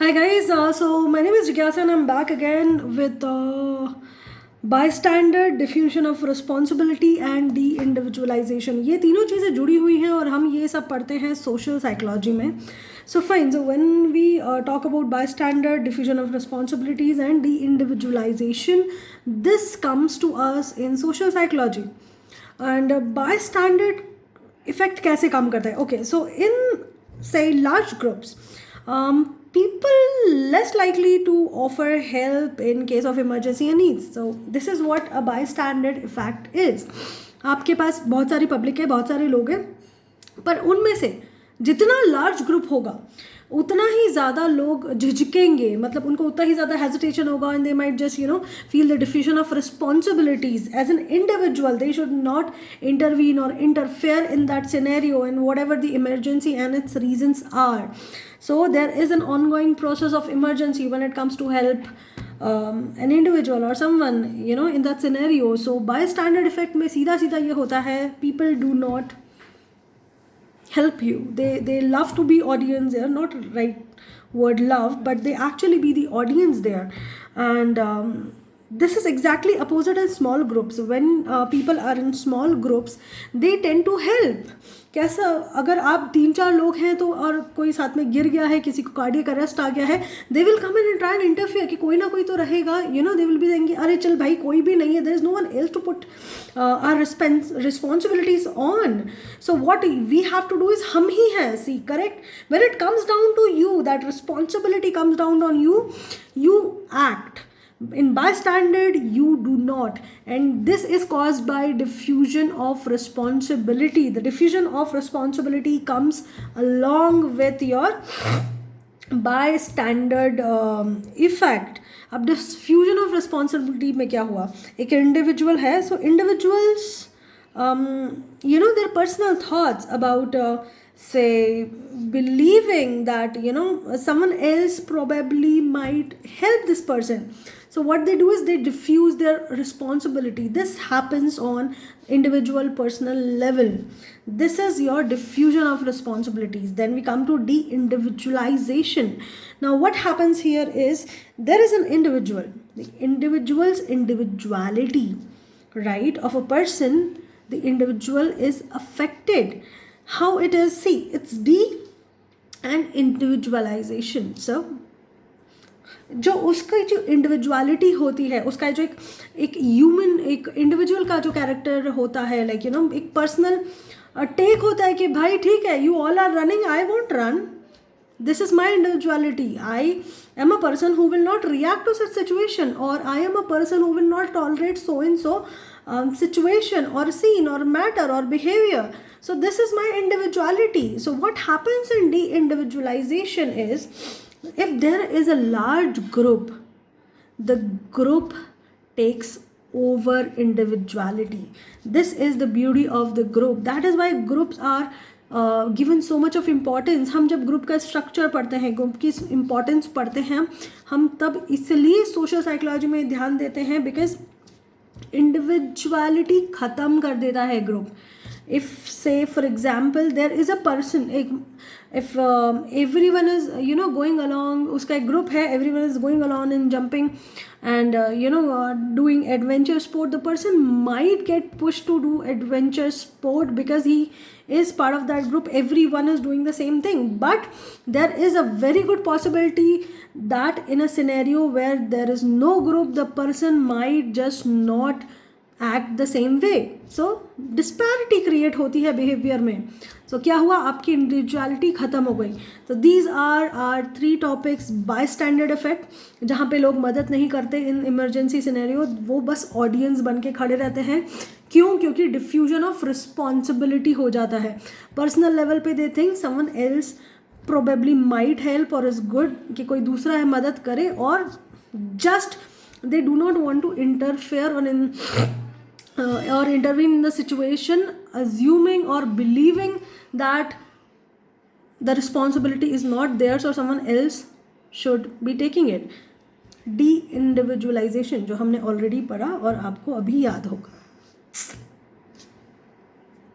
Hi guys, so my name is Jigyasa and I'm back again with bystander, diffusion of responsibility and de-individualization. ये तीनों चीज़ें जुड़ी हुई हैं और हम ये सब पढ़ते हैं social psychology में. So fine, so when we talk about bystander, diffusion of responsibilities and de-individualization, this comes to us in social psychology. And bystander effect कैसे काम करता है? Okay, so in say large groups, people less likely to offer help in case of emergency and needs. So this is what a bystander effect is. आपके पास बहुत सारी public है, बहुत सारे लोग हैं, पर उनमें से जितना लार्ज ग्रुप होगा उतना ही ज़्यादा लोग झिझकेंगे, मतलब उनको उतना ही ज़्यादा हेजिटेशन होगा and they might just feel the diffusion of responsibilities as an individual. They should not intervene or interfere in that scenario and whatever the emergency and its reasons are. So there is an ongoing process of emergency when it comes to help an individual or someone in that scenario. So bystander effect में सीधा सीधा ये होता है, people do not help you. They love to be audience there, not right word love, but they actually be the audience there. And this is exactly opposite in small groups. When people are in small groups, they tend to help. कैसा, अगर आप 3-4 लोग हैं तो और कोई साथ में गिर गया है, किसी को कार्डियक अरेस्ट आ गया है, they will come and try and interfere कि कोई ना कोई तो रहेगा, दे विल बी सेइंग अरे चल भाई कोई भी नहीं है, there is no one else to put our responsibilities on. So what we have to do is हम ही हैं, see correct. When it comes down to you, that responsibility comes down on you, you act. In bystander you do not, and this is caused by diffusion of responsibility. The diffusion of responsibility comes along with your bystander effect. अब diffusion of responsibility में क्या हुआ, एक individual है, so individuals their personal thoughts about say believing that someone else probably might help this person. So what they do is they diffuse their responsibility. This happens on individual personal level. This is your diffusion of responsibilities. Then we come to de-individualization. Now what happens here is there is an individual, the individual's individuality, right, of a person, the individual is affected. How it is, see, it's de and individualization. So जो उसका जो individuality होती है, उसका जो एक human, एक individual का जो कैरेक्टर होता है, लाइक एक पर्सनल टेक होता है कि भाई ठीक है, you all are running, I won't run. This is my individuality. I am a person who will not react to such situation, or I am a person who will not tolerate so and so situation or scene or matter or behavior. So this is my individuality. So what happens in de-individualization is, if there is a large group, the group takes over individuality. This is the beauty of the group. That is why groups are given so much of importance. हम जब group का structure पढ़ते हैं, group की importance पढ़ते हैं हम, तब इसलिए सोशल साइकोलॉजी में ध्यान देते हैं, बिकॉज इंडिविजुअलिटी ख़त्म कर देता है group. If say for example there is a person, if everyone is going along, उसका एक group है, everyone is going along and jumping and doing adventure sport, the person might get pushed to do adventure sport because he is part of that group. Everyone is doing the same thing, but there is a very good possibility that in a scenario where there is no group, the person might just not act the same way. So disparity create होती है behavior में. So क्या हुआ, आपकी individuality ख़त्म हो गई. तो these are our 3 topics. bystander effect, जहाँ पे लोग मदद नहीं करते in emergency scenario, वो बस audience बन के खड़े रहते हैं. क्यों? क्योंकि diffusion of responsibility हो जाता है. personal level पे they think someone else probably might help or is good, कि कोई दूसरा है मदद करे, और just they do not want to interfere or intervene in the situation, assuming or believing that the responsibility is not theirs or someone else should be taking it. De-individualization जो हमने already पढ़ा और आपको अभी याद होगा.